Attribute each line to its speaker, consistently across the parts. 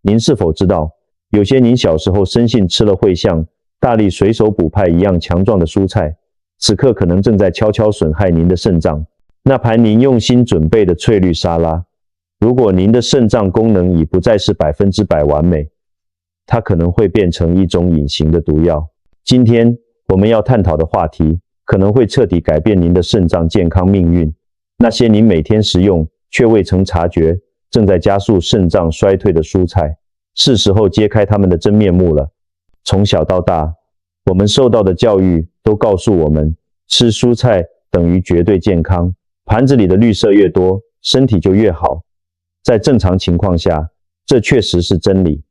Speaker 1: 您是否知道，有些您小时候深信吃了会像大力水手补派一样强壮的蔬菜，此刻可能正在悄悄损害您的肾脏。那盘您用心准备的翠绿沙拉，如果您的肾脏功能已不再是100%完美，它可能会变成一种隐形的毒药。今天我们要探讨的话题，可能会彻底改变您的肾脏健康命运。那些您每天食用却未曾察觉正在加速肾脏衰退的蔬菜，是时候揭开它们的真面目了。从小到大，我们受到的教育都告诉我们，吃蔬菜等于绝对健康，盘子里的绿色越多，身体就越好。在正常情况下，这确实是真理。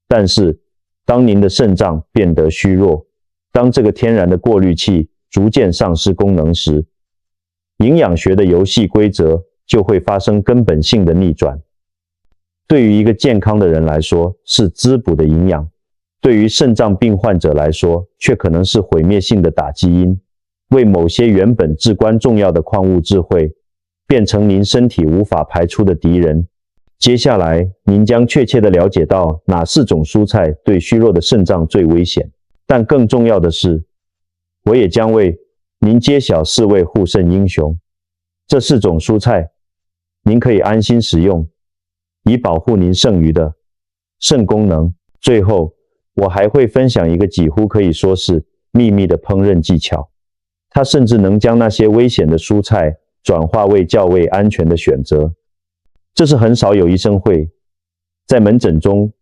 Speaker 1: 但是，当您的肾脏变得虚弱，当这个天然的过滤器逐渐丧失功能时，营养学的游戏规则就会发生根本性的逆转。对于一个健康的人来说，是滋补的营养；对于肾脏病患者来说，却可能是毁灭性的打击因，为某些原本至关重要的矿物质会变成您身体无法排出的敌人。接下来，您将确切地了解到哪4种蔬菜对虚弱的肾脏最危险。但更重要的是，我也将为您揭晓4位护肾英雄。这4种蔬菜，您可以安心食用，以保护您剩余的肾功能。最后，我还会分享一个几乎可以说是秘密的烹饪技巧，它甚至能将那些危险的蔬菜转化为较为安全的选择。这是很少有医生会在门诊中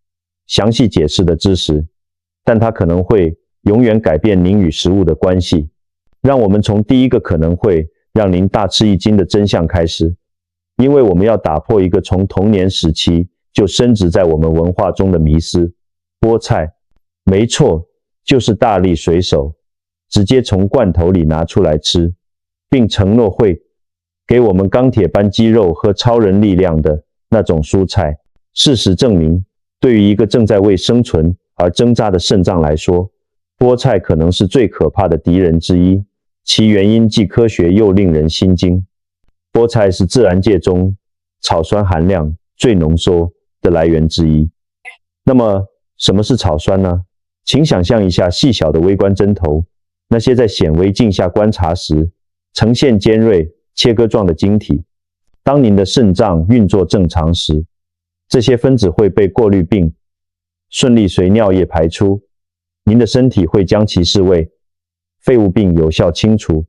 Speaker 1: 详细解释的知识，但它可能会永远改变您与食物的关系。让我们从第一个可能会让您大吃一惊的真相开始，因为我们要打破一个从童年时期就深植在我们文化中的迷思。菠菜，没错，就是大力水手直接从罐头里拿出来吃，并承诺会给我们钢铁般肌肉和超人力量的那种蔬菜。事实证明，对于一个正在为生存而挣扎的肾脏来说，菠菜可能是最可怕的敌人之一，其原因既科学又令人心惊。菠菜是自然界中草酸含量最浓缩的来源之一。那么，什么是草酸呢？请想象一下细小的微观针头，那些在显微镜下观察时呈现尖锐切割状的晶体。当您的肾脏运作正常时，这些分子会被过滤并顺利随尿液排出，您的身体会将其视为废物并有效清除。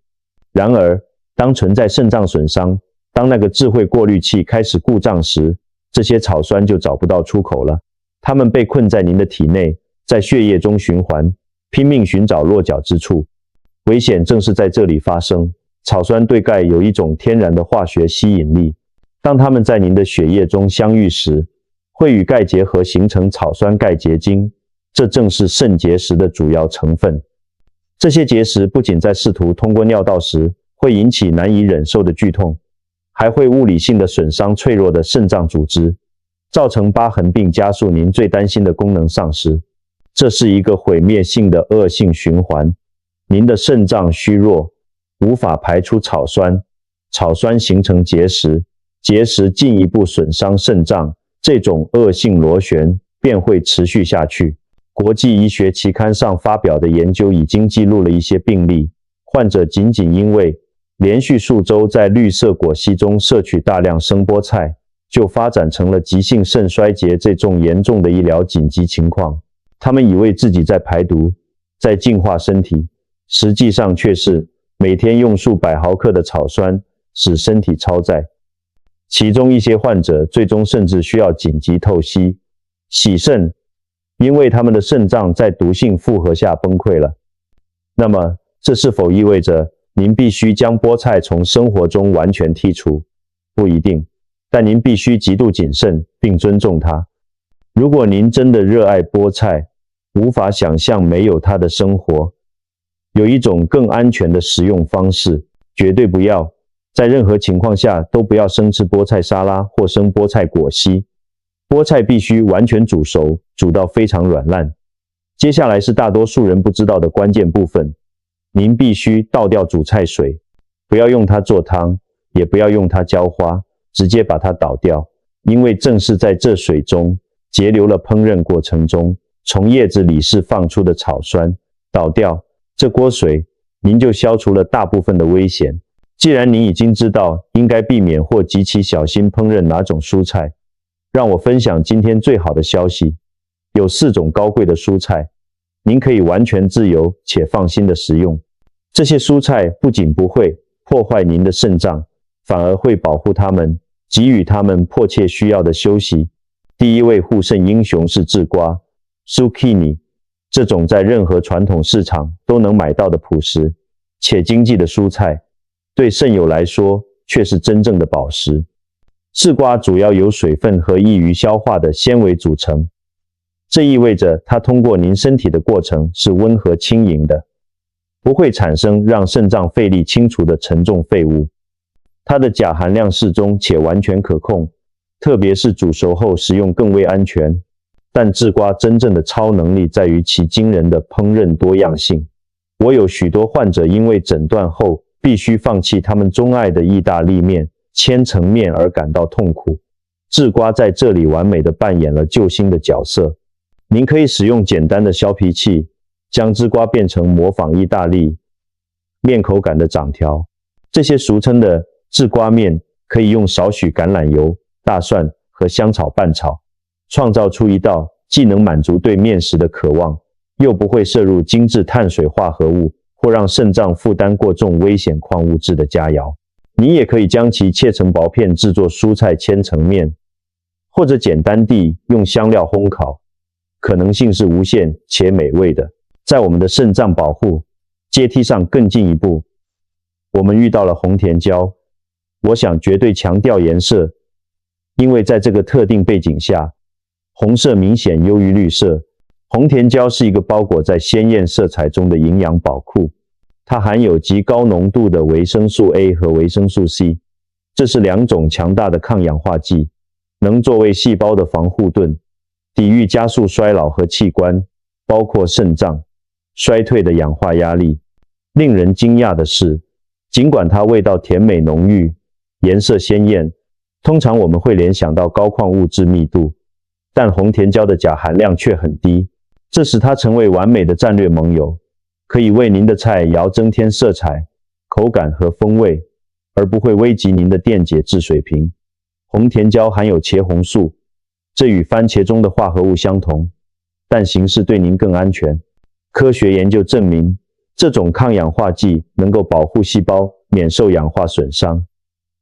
Speaker 1: 然而，当存在肾脏损伤，当那个智慧过滤器开始故障时，这些草酸就找不到出口了。它们被困在您的体内，在血液中循环，拼命寻找落脚之处。危险正是在这里发生。草酸对钙有一种天然的化学吸引力，当它们在您的血液中相遇时，会与钙结合形成草酸钙结晶，这正是肾结石的主要成分。这些结石不仅在试图通过尿道时会引起难以忍受的剧痛，还会物理性的损伤脆弱的肾脏组织，造成疤痕并加速您最担心的功能丧失。这是一个毁灭性的恶性循环。您的肾脏虚弱，无法排出草酸，草酸形成结石，结石进一步损伤肾脏，这种恶性螺旋便会持续下去。国际医学期刊上发表的研究已经记录了一些病例，患者仅因为连续数周在绿色果昔中摄取大量生菠菜，就发展成了急性肾衰竭这种严重的医疗紧急情况。他们以为自己在排毒，在净化身体，实际上却是每天用数百毫克的草酸使身体超载。其中一些患者最终甚至需要紧急透析、洗肾，因为他们的肾脏在毒性负荷下崩溃了。那么，这是否意味着您必须将菠菜从生活中完全剔除？不一定，但您必须极度谨慎并尊重它。如果您真的热爱菠菜，无法想象没有它的生活，有一种更安全的食用方式，绝对不要，在任何情况下都不要生吃菠菜沙拉或生菠菜果昔。菠菜必须完全煮熟，煮到非常软烂。接下来是大多数人不知道的关键部分，您必须倒掉煮菜水，不要用它做汤，也不要用它浇花，直接把它倒掉，因为正是在这水中，截留了烹饪过程中从叶子里释放出的草酸，倒掉这锅水，您就消除了大部分的危险。既然您已经知道应该避免或极其小心烹饪哪种蔬菜，让我分享今天最好的消息，有4种高贵的蔬菜，您可以完全自由且放心的食用。这些蔬菜不仅不会破坏您的肾脏，反而会保护它们，给予它们迫切需要的休息。第一位护肾英雄是制瓜 zucchini， 这种在任何传统市场都能买到的朴实且经济的蔬菜，对肾友来说却是真正的宝石。制瓜主要由水分和易于消化的纤维组成，这意味着它通过您身体的过程是温和轻盈的，不会产生让肾脏费力清除的沉重废物。它的钾含量适中且完全可控，特别是煮熟后食用更为安全。但制瓜真正的超能力在于其惊人的烹饪多样性。我有许多患者因为诊断后必须放弃他们钟爱的意大利面、千层面而感到痛苦。制瓜在这里完美地扮演了救星的角色。您可以使用简单的削皮器，将制瓜变成模仿意大利面口感的掌条。这些俗称的制瓜面可以用少许橄榄油、大蒜和香草拌炒，创造出一道既能满足对面食的渴望，又不会摄入精致碳水化合物或让肾脏负担过重危险矿物质的佳肴。你也可以将其切成薄片制作蔬菜千层面，或者简单地用香料烘烤，可能性是无限且美味的。在我们的肾脏保护阶梯上更进一步，我们遇到了红甜椒。我想绝对强调颜色，因为在这个特定背景下，红色明显优于绿色。红甜椒是一个包裹在鲜艳色彩中的营养宝库，它含有极高浓度的维生素 A 和维生素 C， 这是2种强大的抗氧化剂，能作为细胞的防护盾，抵御加速衰老和器官，包括肾脏衰退的氧化压力。令人惊讶的是，尽管它味道甜美浓郁，颜色鲜艳，通常我们会联想到高矿物质密度，但红甜椒的钾含量却很低，这使它成为完美的战略盟友，可以为您的菜肴增添色彩、口感和风味，而不会危及您的电解质水平。红甜椒含有茄红素，这与番茄中的化合物相同，但形式对您更安全。科学研究证明，这种抗氧化剂能够保护细胞免受氧化损伤。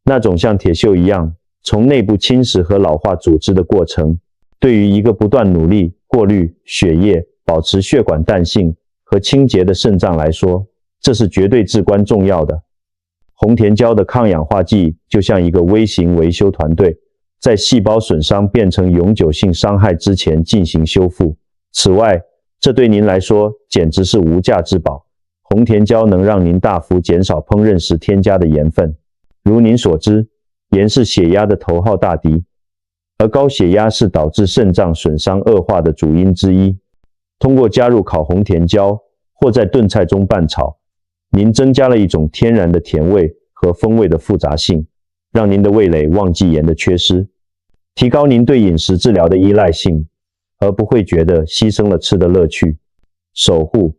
Speaker 1: 那种像铁锈一样从内部侵蚀和老化组织的过程，对于一个不断努力过滤血液、保持血管弹性和清洁的肾脏来说，这是绝对至关重要的。红甜椒的抗氧化剂就像一个微型维修团队，在细胞损伤变成永久性伤害之前进行修复。此外，这对您来说简直是无价之宝。红甜椒能让您大幅减少烹饪时添加的盐分。如您所知，盐是血压的头号大敌，而高血压是导致肾脏损伤恶化的主因之一。通过加入烤红甜椒或在炖菜中拌炒，您增加了一种天然的甜味和风味的复杂性，让您的味蕾忘记盐的缺失，提高您对饮食治疗的依赖性，而不会觉得牺牲了吃的乐趣。守护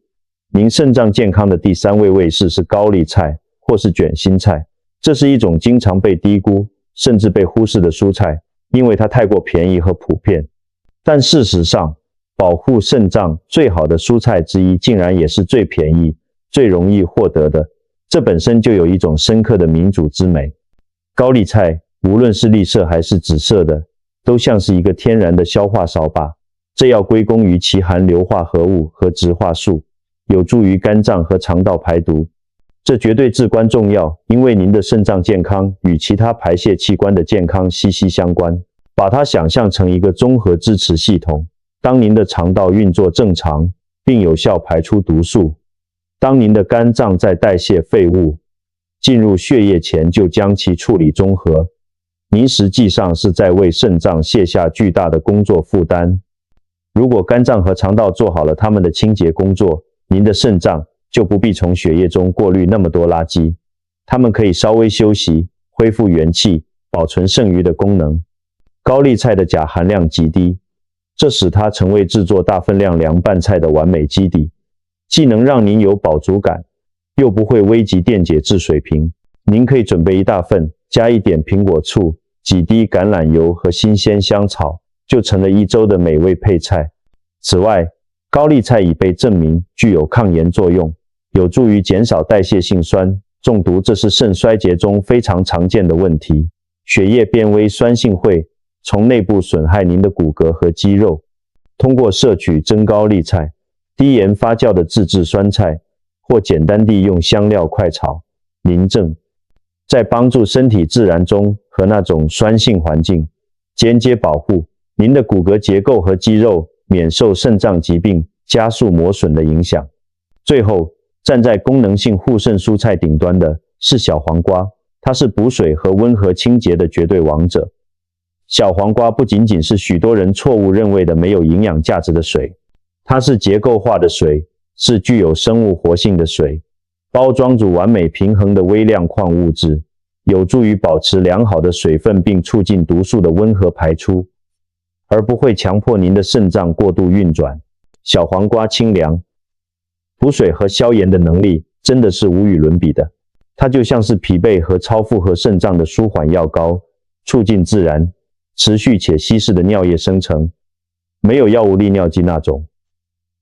Speaker 1: 您肾脏健康的第3位卫士是高丽菜或是卷心菜。这是一种经常被低估甚至被忽视的蔬菜，因为它太过便宜和普遍。但事实上，保护肾脏最好的蔬菜之一竟然也是最便宜、最容易获得的，这本身就有一种深刻的民主之美。高丽菜无论是绿色还是紫色的，都像是一个天然的消化扫把，这要归功于其含硫化合物和植化素，有助于肝脏和肠道排毒。这绝对至关重要，因为您的肾脏健康与其他排泄器官的健康息息相关。把它想象成一个综合支持系统，当您的肠道运作正常，并有效排出毒素，当您的肝脏在代谢废物进入血液前就将其处理中和，您实际上是在为肾脏卸下巨大的工作负担。如果肝脏和肠道做好了它们的清洁工作，您的肾脏就不必从血液中过滤那么多垃圾，它们可以稍微休息，恢复元气，保存剩余的功能。高丽菜的钾含量极低，这使它成为制作大分量凉拌菜的完美基底，既能让您有饱足感，又不会危及电解质水平。您可以准备一大份，加一点苹果醋，几滴橄榄油和新鲜香草，就成了一周的美味配菜。此外，高丽菜已被证明具有抗炎作用，有助于减少代谢性酸中毒，这是肾衰竭中非常常见的问题。血液变微酸性会从内部损害您的骨骼和肌肉。通过摄取真高丽菜、低盐发酵的自制酸菜，或简单地用香料快炒，您正在帮助身体自然中和那种酸性环境间接保护您的骨骼结构和肌肉免受肾脏疾病加速磨损的影响。最后，站在功能性护肾蔬菜顶端的是小黄瓜，它是补水和温和清洁的绝对王者。小黄瓜不仅仅是许多人错误认为的没有营养价值的水，它是结构化的水，是具有生物活性的水，包装着完美平衡的微量矿物质，有助于保持良好的水分并促进毒素的温和排出，而不会强迫您的肾脏过度运转。小黄瓜清凉、补水和消炎的能力真的是无与伦比的，它就像是疲惫和超负荷肾脏的舒缓药膏，促进自然、持续且稀释的尿液生成，没有药物利尿剂那种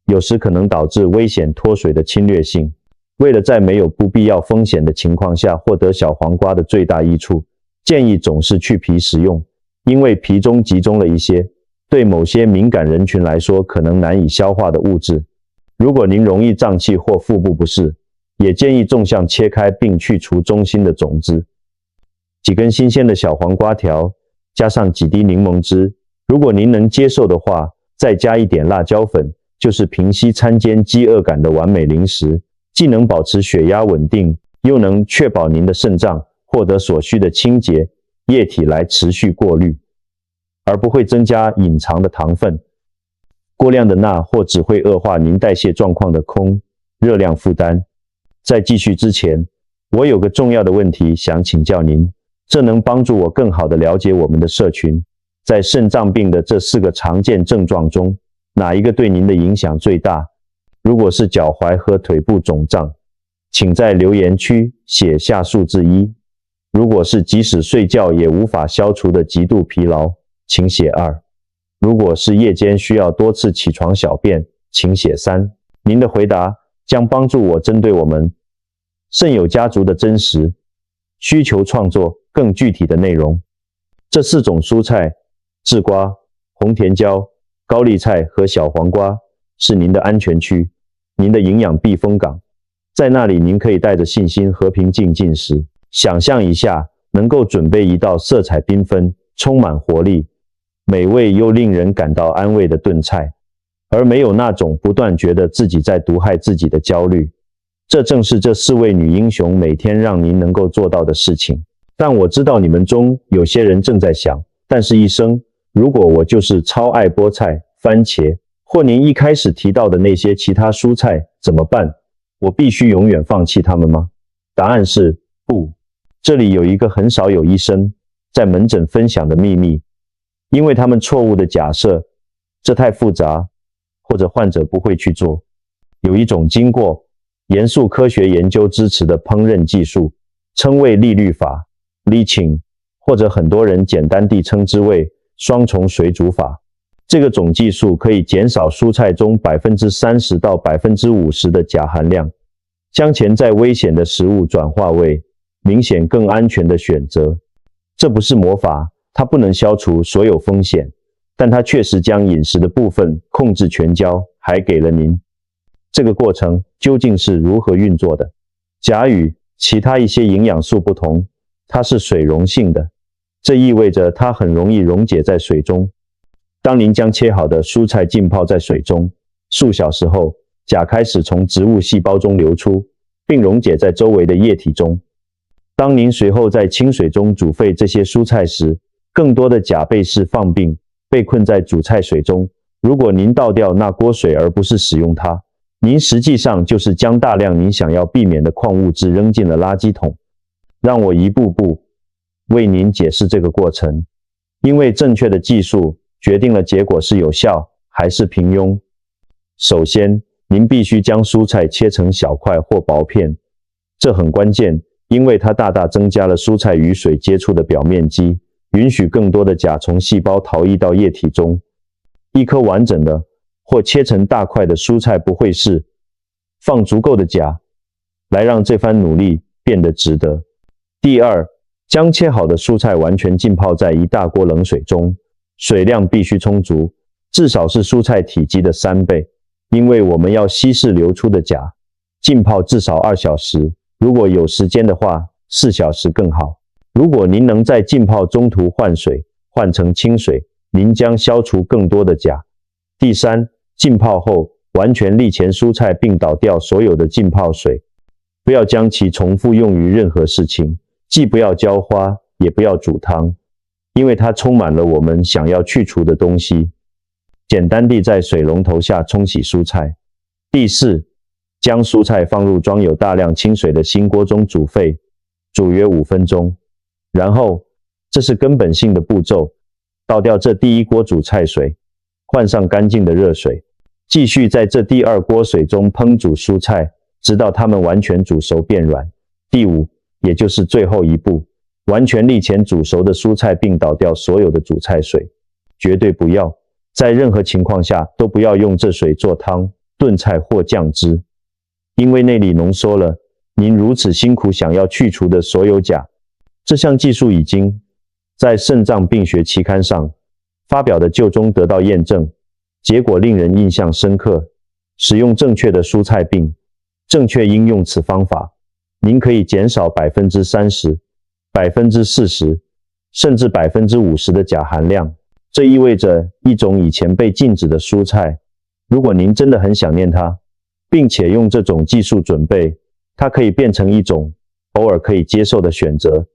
Speaker 1: 有时可能导致危险脱水的侵略性。为了在没有不必要风险的情况下获得小黄瓜的最大益处，建议总是去皮食用，因为皮中集中了一些对某些敏感人群来说可能难以消化的物质。如果您容易胀气或腹部不适，也建议纵向切开并去除中心的种子。几根新鲜的小黄瓜条，加上几滴柠檬汁，如果您能接受的话，再加一点辣椒粉，就是平息餐间饥饿感的完美零食，既能保持血压稳定，又能确保您的肾脏获得所需的清洁液体来持续过滤，而不会增加隐藏的糖分。过量的钠或只会恶化您代谢状况的空热量负担。在继续之前，我有个重要的问题想请教您，这能帮助我更好地了解我们的社群。在肾脏病的这4个常见症状中，哪一个对您的影响最大？如果是脚踝和腿部肿胀，请在留言区写下数字1。如果是即使睡觉也无法消除的极度疲劳，请写2。如果是夜间需要多次起床小便，请写3。您的回答将帮助我针对我们肾友家族的真实需求创作更具体的内容。这4种蔬菜，制瓜、红甜椒、高丽菜和小黄瓜，是您的安全区，您的营养避风港。在那里您可以带着信心和平静进食。想象一下，能够准备一道色彩缤纷、充满活力、美味又令人感到安慰的炖菜，而没有那种不断觉得自己在毒害自己的焦虑。这正是这4位女英雄每天让您能够做到的事情。但我知道你们中有些人正在想，但是医生，如果我就是超爱菠菜、番茄，或您一开始提到的那些其他蔬菜怎么办？我必须永远放弃它们吗？答案是不。这里有一个很少有医生在门诊分享的秘密，因为他们错误的假设这太复杂，或者患者不会去做。有一种经过严肃科学研究支持的烹饪技术，称为利滤法 （leaching）， 或者很多人简单地称之为双重水煮法。这个种技术可以减少蔬菜中 30% 到 50% 的钾含量，将潜在危险的食物转化为明显更安全的选择。这不是魔法，它不能消除所有风险，但它确实将饮食的部分控制全焦，还给了您。这个过程究竟是如何运作的？钾与其他一些营养素不同，它是水溶性的，这意味着它很容易溶解在水中。当您将切好的蔬菜浸泡在水中，数小时后，钾开始从植物细胞中流出，并溶解在周围的液体中。当您随后在清水中煮沸这些蔬菜时，更多的钾被释放并被困在煮菜水中。如果您倒掉那锅水而不是使用它，您实际上就是将大量您想要避免的矿物质扔进了垃圾桶。让我一步步为您解释这个过程。因为正确的技术决定了结果是有效还是平庸。首先，您必须将蔬菜切成小块或薄片，这很关键，因为它大大增加了蔬菜与水接触的表面积，允许更多的钾从细胞逃逸到液体中。一颗完整的或切成大块的蔬菜不会是放足够的钾，来让这番努力变得值得。第二，将切好的蔬菜完全浸泡在一大锅冷水中，水量必须充足，至少是蔬菜体积的3倍，因为我们要稀释流出的钾。浸泡至少2小时，如果有时间的话，4小时更好。如果您能在浸泡中途换水，换成清水，您将消除更多的钾。第三，浸泡后完全沥乾蔬菜并倒掉所有的浸泡水，不要将其重复用于任何事情，既不要浇花，也不要煮汤，因为它充满了我们想要去除的东西。简单地在水龙头下冲洗蔬菜。第四，将蔬菜放入装有大量清水的新锅中煮沸，煮约5分钟。然后，这是根本性的步骤，倒掉这第一锅煮菜水，换上干净的热水，继续在这第二锅水中烹煮蔬菜，直到它们完全煮熟变软。第五，也就是最后一步，完全沥乾煮熟的蔬菜并倒掉所有的煮菜水。绝对不要，在任何情况下都不要用这水做汤、炖菜或酱汁，因为那里浓缩了您如此辛苦想要去除的所有钾。这项技术已经在肾脏病学期刊上发表的旧中得到验证，结果令人印象深刻。使用正确的蔬菜并正确应用此方法，您可以减少 30%、40%， 甚至 50% 的钾含量。这意味着一种以前被禁止的蔬菜，如果您真的很想念它，并且用这种技术准备，它可以变成一种偶尔可以接受的选择。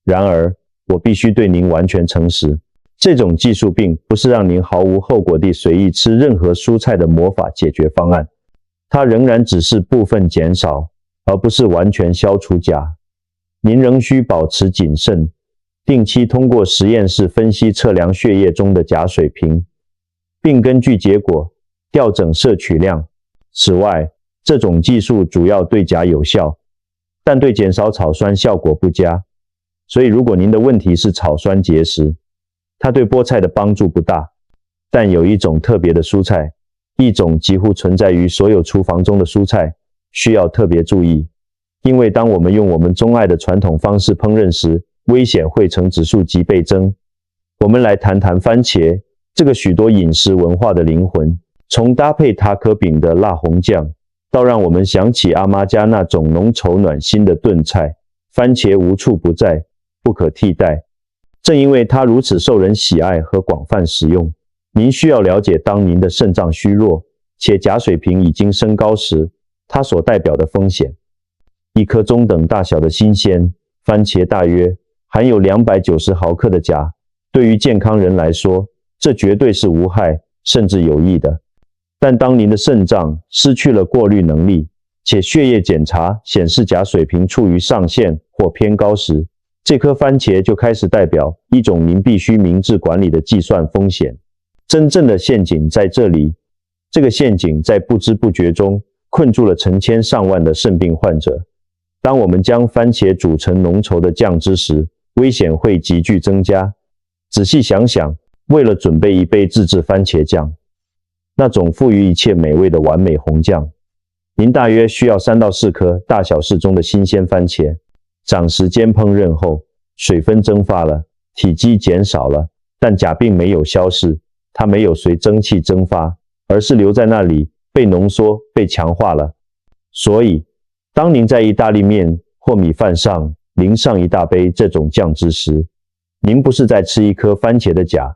Speaker 1: 然而，我必须对您完全诚实，这种技术并不是让您毫无后果地随意吃任何蔬菜的魔法解决方案，它仍然只是部分减少，而不是完全消除钾。您仍需保持谨慎，定期通过实验室分析测量血液中的钾水平，并根据结果调整摄取量。此外，这种技术主要对钾有效，但对减少草酸效果不佳。所以如果您的问题是草酸结石，它对菠菜的帮助不大。但有一种特别的蔬菜，一种几乎存在于所有厨房中的蔬菜，需要特别注意，因为当我们用我们钟爱的传统方式烹饪时，危险会呈指数级倍增。我们来谈谈番茄，这个许多饮食文化的灵魂。从搭配塔可饼的辣红酱，到让我们想起阿妈家那种浓稠暖心的炖菜，番茄无处不在，不可替代。正因为它如此受人喜爱和广泛使用，您需要了解，当您的肾脏虚弱且钾水平已经升高时，它所代表的风险。一颗中等大小的新鲜番茄大约含有290毫克的钾，对于健康人来说，这绝对是无害甚至有益的。但当您的肾脏失去了过滤能力，且血液检查显示钾水平处于上限或偏高时，这颗番茄就开始代表一种您必须明智管理的计算风险。真正的陷阱在这里，这个陷阱在不知不觉中困住了成千上万的肾病患者。当我们将番茄煮成浓稠的酱汁时，危险会急剧增加。仔细想想，为了准备一杯自制番茄酱，那种赋予一切美味的完美红酱，您大约需要3到4颗大小适中的新鲜番茄。长时间烹饪后，水分蒸发了，体积减少了，但钾并没有消逝，它没有随蒸汽蒸发，而是留在那里，被浓缩、被强化了。所以，当您在意大利面或米饭上淋上一大杯这种酱汁时，您不是在吃一颗番茄的钾，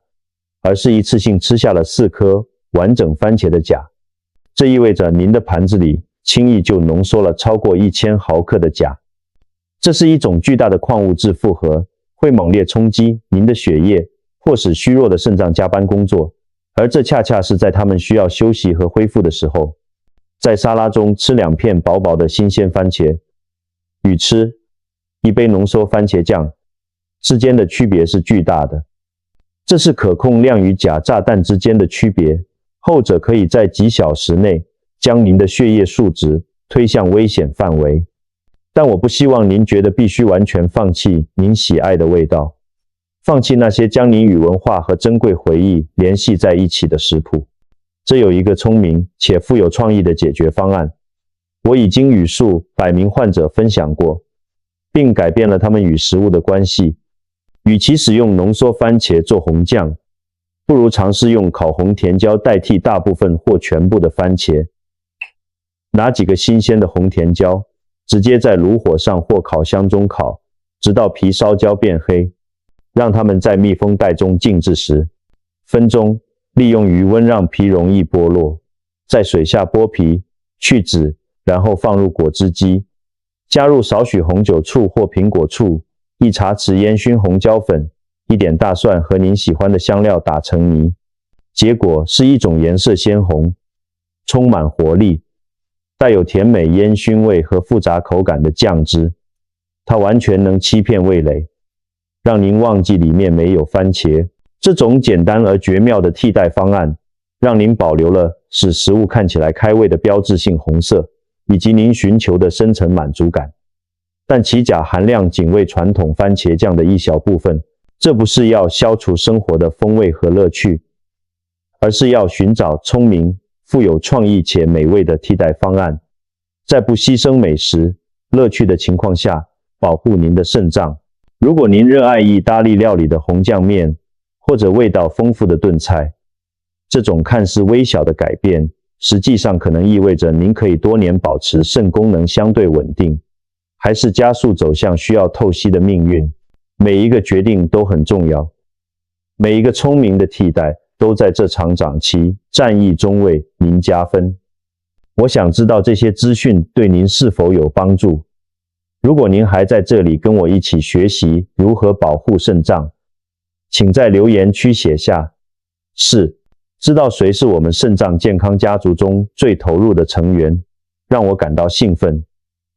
Speaker 1: 而是一次性吃下了4颗完整番茄的钾。这意味着您的盘子里轻易就浓缩了超过1000毫克的钾。这是一种巨大的矿物质负荷，会猛烈冲击您的血液，或使虚弱的肾脏加班工作，而这恰恰是在他们需要休息和恢复的时候。在沙拉中吃2片薄薄的新鲜番茄，与吃一杯浓缩番茄酱之间的区别是巨大的。这是可控量与假炸弹之间的区别，后者可以在几小时内将您的血液数值推向危险范围。但我不希望您觉得必须完全放弃您喜爱的味道，放弃那些将您与文化和珍贵回忆联系在一起的食谱。这有一个聪明且富有创意的解决方案，我已经与数百名患者分享过，并改变了他们与食物的关系。与其使用浓缩番茄做红酱，不如尝试用烤红甜椒代替大部分或全部的番茄。拿几个新鲜的红甜椒，直接在炉火上或烤箱中烤，直到皮烧焦变黑，让它们在密封袋中静置10分钟，利用余温让皮容易剥落。在水下剥皮，去籽，然后放入果汁机，加入少许红酒醋或苹果醋，1茶匙烟熏红椒粉，1点大蒜和您喜欢的香料打成泥。结果是一种颜色鲜红、充满活力、带有甜美烟熏味和复杂口感的酱汁。它完全能欺骗味蕾，让您忘记里面没有番茄。这种简单而绝妙的替代方案，让您保留了使食物看起来开胃的标志性红色，以及您寻求的深层满足感。但其钾含量仅为传统番茄酱的一小部分。这不是要消除生活的风味和乐趣，而是要寻找聪明、富有创意且美味的替代方案，在不牺牲美食乐趣的情况下，保护您的肾脏。如果您热爱意大利料理的红酱面，或者味道丰富的炖菜，这种看似微小的改变，实际上可能意味着您可以多年保持肾功能相对稳定，还是加速走向需要透析的命运。每一个决定都很重要，每一个聪明的替代都在这场长期战役中为您加分。我想知道这些资讯对您是否有帮助。如果您还在这里跟我一起学习如何保护肾脏，请在留言区写下是，知道谁是我们肾脏健康家族中最投入的成员，让我感到兴奋。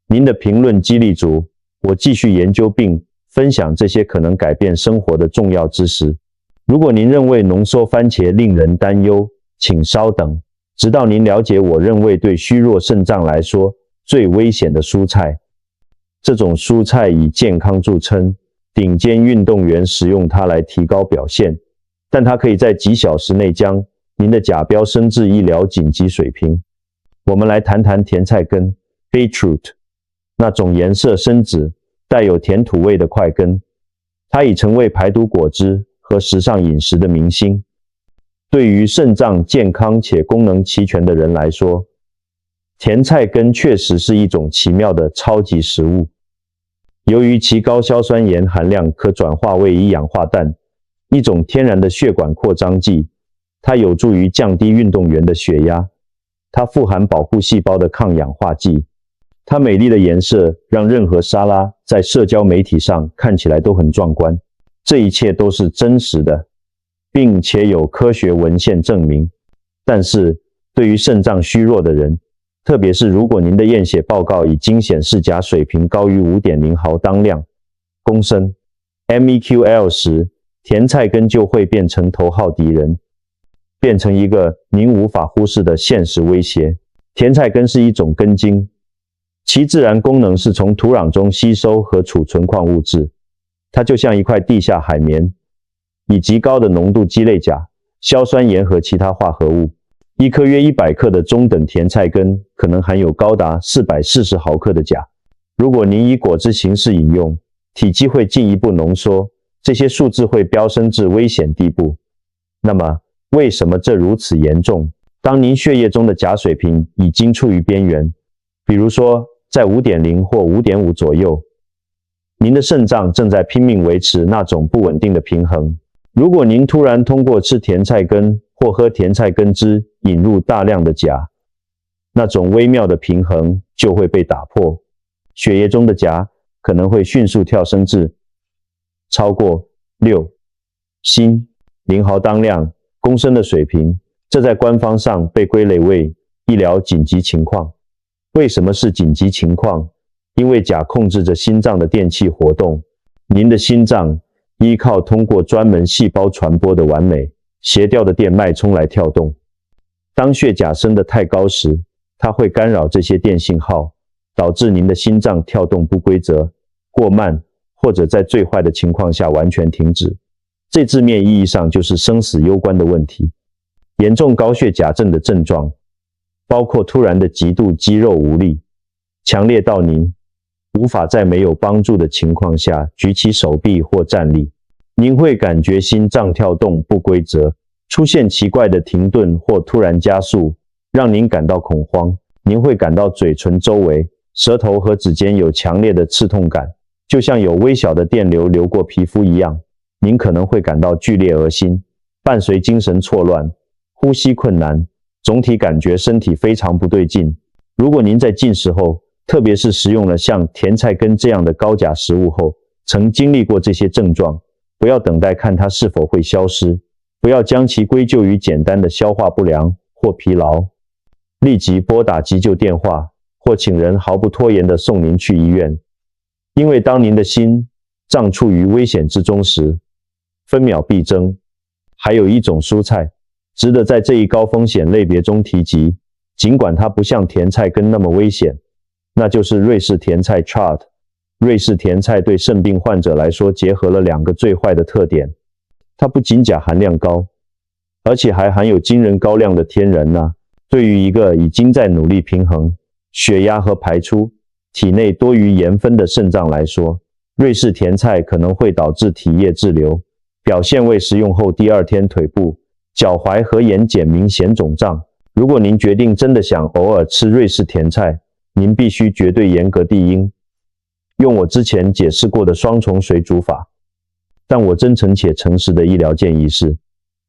Speaker 1: 您的评论激励足我继续研究并分享这些可能改变生活的重要知识。如果您认为浓缩番茄令人担忧，请稍等，直到您了解我认为对虚弱肾脏来说最危险的蔬菜。这种蔬菜以健康著称，顶尖运动员使用它来提高表现，但它可以在几小时内将您的钾标升至医疗紧急水平。我们来谈谈甜菜根 Beetroot， 那种颜色深紫、带有甜土味的块根，它已成为排毒果汁和时尚饮食的明星。对于肾脏健康且功能齐全的人来说，甜菜根确实是一种奇妙的超级食物。由于其高硝酸盐含量可转化为一氧化氮，一种天然的血管扩张剂，它有助于降低运动员的血压。它富含保护细胞的抗氧化剂。它美丽的颜色让任何沙拉在社交媒体上看起来都很壮观。这一切都是真实的，并且有科学文献证明。但是，对于肾脏虚弱的人，特别是如果您的验血报告已经显示钾水平高于 5.0 毫当量公升 MEQL 时，甜菜根就会变成头号敌人，变成一个您无法忽视的现实威胁。甜菜根是一种根茎，其自然功能是从土壤中吸收和储存矿物质。它就像一块地下海绵，以极高的浓度积累钾、硝酸盐和其他化合物。一颗约100克的中等甜菜根可能含有高达440毫克的钾。如果您以果汁形式饮用，体积会进一步浓缩，这些数字会飙升至危险地步。那么，为什么这如此严重？当您血液中的钾水平已经处于边缘，比如说在 5.0 或 5.5 左右，您的肾脏正在拼命维持那种不稳定的平衡。如果您突然通过吃甜菜根或喝甜菜根汁引入大量的钾，那种微妙的平衡就会被打破，血液中的钾可能会迅速跳升至超过6锌0毫当量公升的水平，这在官方上被归类为医疗紧急情况。为什么是紧急情况？因为钾控制着心脏的电气活动，您的心脏依靠通过专门细胞传播的完美协调的电脉冲来跳动。当血钾升得太高时，它会干扰这些电信号，导致您的心脏跳动不规则、过慢，或者在最坏的情况下完全停止。这字面意义上就是生死攸关的问题。严重高血钾症的症状包括突然的极度肌肉无力，强烈到您无法在没有帮助的情况下举起手臂或站立。您会感觉心脏跳动不规则，出现奇怪的停顿或突然加速，让您感到恐慌。您会感到嘴唇周围、舌头和指尖有强烈的刺痛感，就像有微小的电流流过皮肤一样。您可能会感到剧烈恶心，伴随精神错乱、呼吸困难，总体感觉身体非常不对劲。如果您在进食后，特别是食用了像甜菜根这样的高钾食物后，曾经历过这些症状，不要等待看它是否会消失，不要将其归咎于简单的消化不良或疲劳，立即拨打急救电话，或请人毫不拖延地送您去医院。因为当您的心脏处于危险之中时，分秒必争。还有一种蔬菜值得在这一高风险类别中提及，尽管它不像甜菜根那么危险，那就是瑞士甜菜 chard。 瑞士甜菜对肾病患者来说结合了两个最坏的特点，它不仅钾含量高，而且还含有惊人高量的天然钠。对于一个已经在努力平衡血压和排出体内多余盐分的肾脏来说，瑞士甜菜可能会导致体液滞留，表现为食用后第二天腿部、脚踝和眼睑明显肿胀。如果您决定真的想偶尔吃瑞士甜菜，您必须绝对严格地用我之前解释过的双重水煮法。但我真诚且诚实的医疗建议是，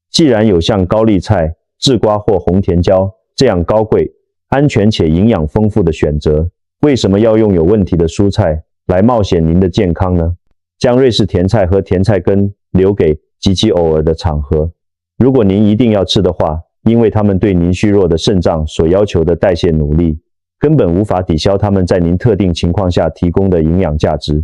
Speaker 1: 既然有像高丽菜、制瓜或红甜椒这样高贵、安全且营养丰富的选择，为什么要用有问题的蔬菜来冒险您的健康呢？将瑞士甜菜和甜菜根留给极其偶尔的场合。如果您一定要吃的话，因为它们对您虚弱的肾脏所要求的代谢努力，根本无法抵消它们在您特定情况下提供的营养价值。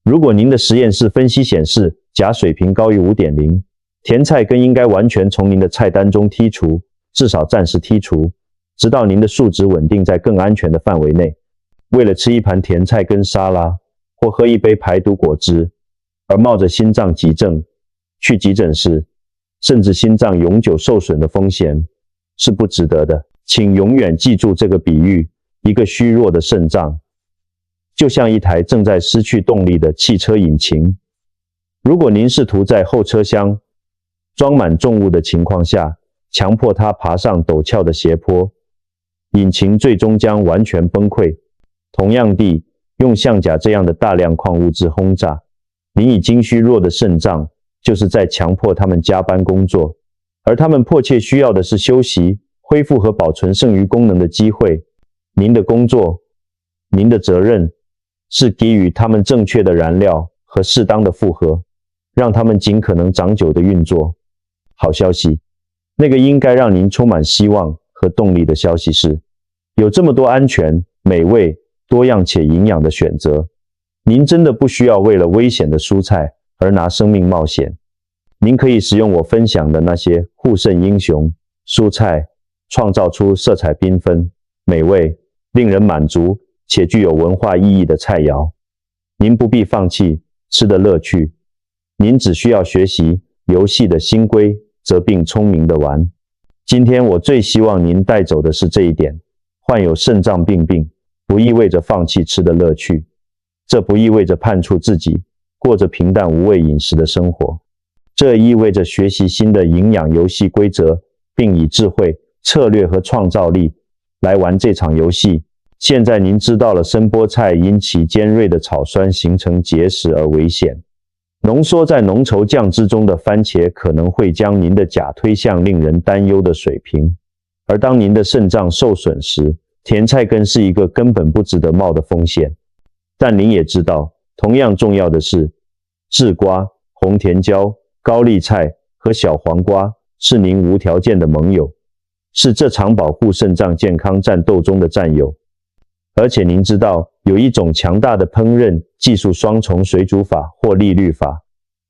Speaker 1: 如果您的实验室分析显示钾水平高于 5.0， 甜菜根应该完全从您的菜单中剔除，至少暂时剔除，直到您的数值稳定在更安全的范围内。为了吃一盘甜菜根沙拉或喝一杯排毒果汁而冒着心脏急症、去急诊室，甚至心脏永久受损的风险是不值得的。请永远记住这个比喻，一个虚弱的肾脏就像一台正在失去动力的汽车引擎。如果您试图在后车厢装满重物的情况下强迫它爬上陡峭的斜坡，引擎最终将完全崩溃。同样地，用像钾这样的大量矿物质轰炸您已经虚弱的肾脏，就是在强迫他们加班工作，而他们迫切需要的是休息、恢复和保存剩余功能的机会。您的工作，您的责任是给予他们正确的燃料和适当的负荷，让他们尽可能长久地运作。好消息，那个应该让您充满希望和动力的消息是，有这么多安全、美味、多样且营养的选择，您真的不需要为了危险的蔬菜而拿生命冒险。您可以使用我分享的那些护肾英雄蔬菜，创造出色彩缤纷、美味、令人满足且具有文化意义的菜肴。您不必放弃吃的乐趣，您只需要学习游戏的新规则并聪明地玩。今天我最希望您带走的是这一点：患有肾脏病不意味着放弃吃的乐趣，这不意味着判处自己过着平淡无味饮食的生活，这意味着学习新的营养游戏规则，并以智慧、策略和创造力来玩这场游戏。现在您知道了生菠菜因其尖锐的草酸形成结石而危险。浓缩在浓稠酱汁中的番茄可能会将您的钾推向令人担忧的水平，而当您的肾脏受损时，甜菜根是一个根本不值得冒的风险。但您也知道，同样重要的是，制瓜、红甜椒、高丽菜和小黄瓜是您无条件的盟友，是这场保护肾脏健康战斗中的战友。而且您知道，有一种强大的烹饪技术——双重水煮法或利率法，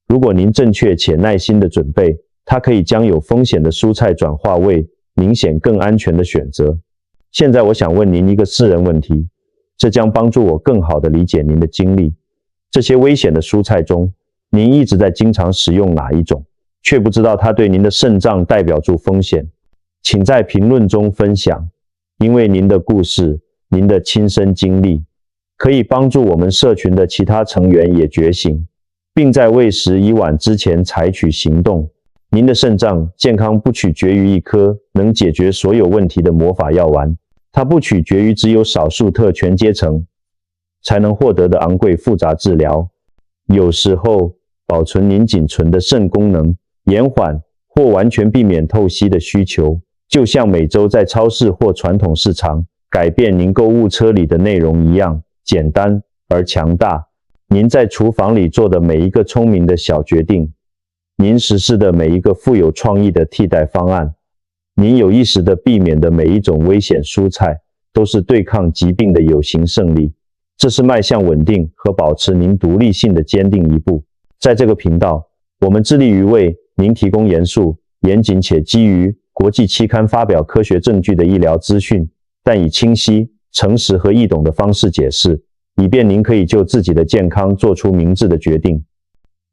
Speaker 1: 如果您正确且耐心的准备，它可以将有风险的蔬菜转化为明显更安全的选择。现在我想问您一个私人问题，这将帮助我更好地理解您的经历。这些危险的蔬菜中，您一直在经常使用哪一种，却不知道它对您的肾脏代表着风险？请在评论中分享，因为您的故事、您的亲身经历，可以帮助我们社群的其他成员也觉醒，并在为时已晚之前采取行动。您的肾脏健康不取决于一颗能解决所有问题的魔法药丸，它不取决于只有少数特权阶层才能获得的昂贵复杂治疗。有时候，保存您仅存的肾功能，延缓或完全避免透析的需求，就像每周在超市或传统市场改变您购物车里的内容一样简单而强大。您在厨房里做的每一个聪明的小决定，您实施的每一个富有创意的替代方案，您有意识地避免的每一种危险蔬菜，都是对抗疾病的有形胜利。这是迈向稳定和保持您独立性的坚定一步。在这个频道，我们致力于为您提供严肃、严谨且基于国际期刊发表科学证据的医疗资讯，但以清晰、诚实和易懂的方式解释，以便您可以就自己的健康做出明智的决定。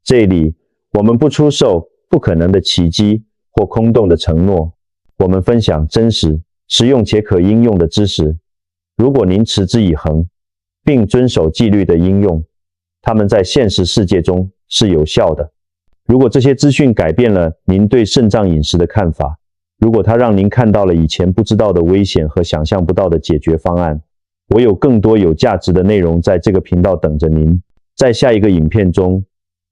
Speaker 1: 这里，我们不出售不可能的奇迹或空洞的承诺，我们分享真实、实用且可应用的知识。如果您持之以恒，并遵守纪律的应用，它们在现实世界中是有效的。如果这些资讯改变了您对肾脏饮食的看法，如果它让您看到了以前不知道的危险和想象不到的解决方案，我有更多有价值的内容在这个频道等着您。在下一个影片中，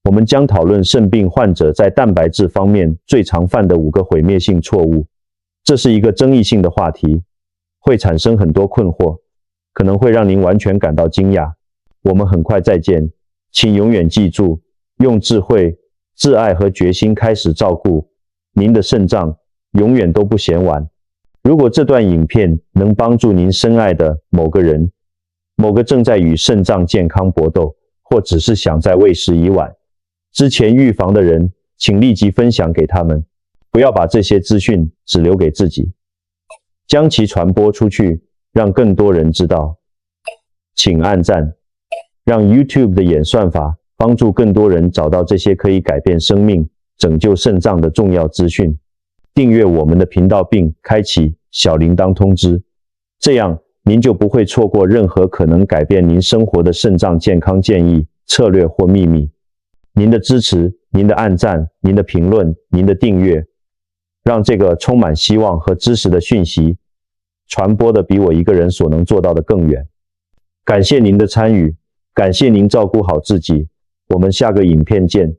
Speaker 1: 我们将讨论肾病患者在蛋白质方面最常犯的5个毁灭性错误。这是一个争议性的话题，会产生很多困惑，可能会让您完全感到惊讶。我们很快再见，请永远记住，用智慧、挚爱和决心开始照顾您的肾脏，永远都不嫌晚。如果这段影片能帮助您深爱的某个人、某个正在与肾脏健康搏斗，或只是想在为时已晚之前预防的人，请立即分享给他们，不要把这些资讯只留给自己，将其传播出去，让更多人知道。请按赞，让 YouTube 的演算法帮助更多人找到这些可以改变生命、拯救肾脏的重要资讯。订阅我们的频道并开启小铃铛通知，这样您就不会错过任何可能改变您生活的肾脏健康建议、策略或秘密。您的支持、您的按赞、您的评论、您的订阅，让这个充满希望和知识的讯息传播的比我一个人所能做到的更远。感谢您的参与，感谢您照顾好自己，我们下个影片见。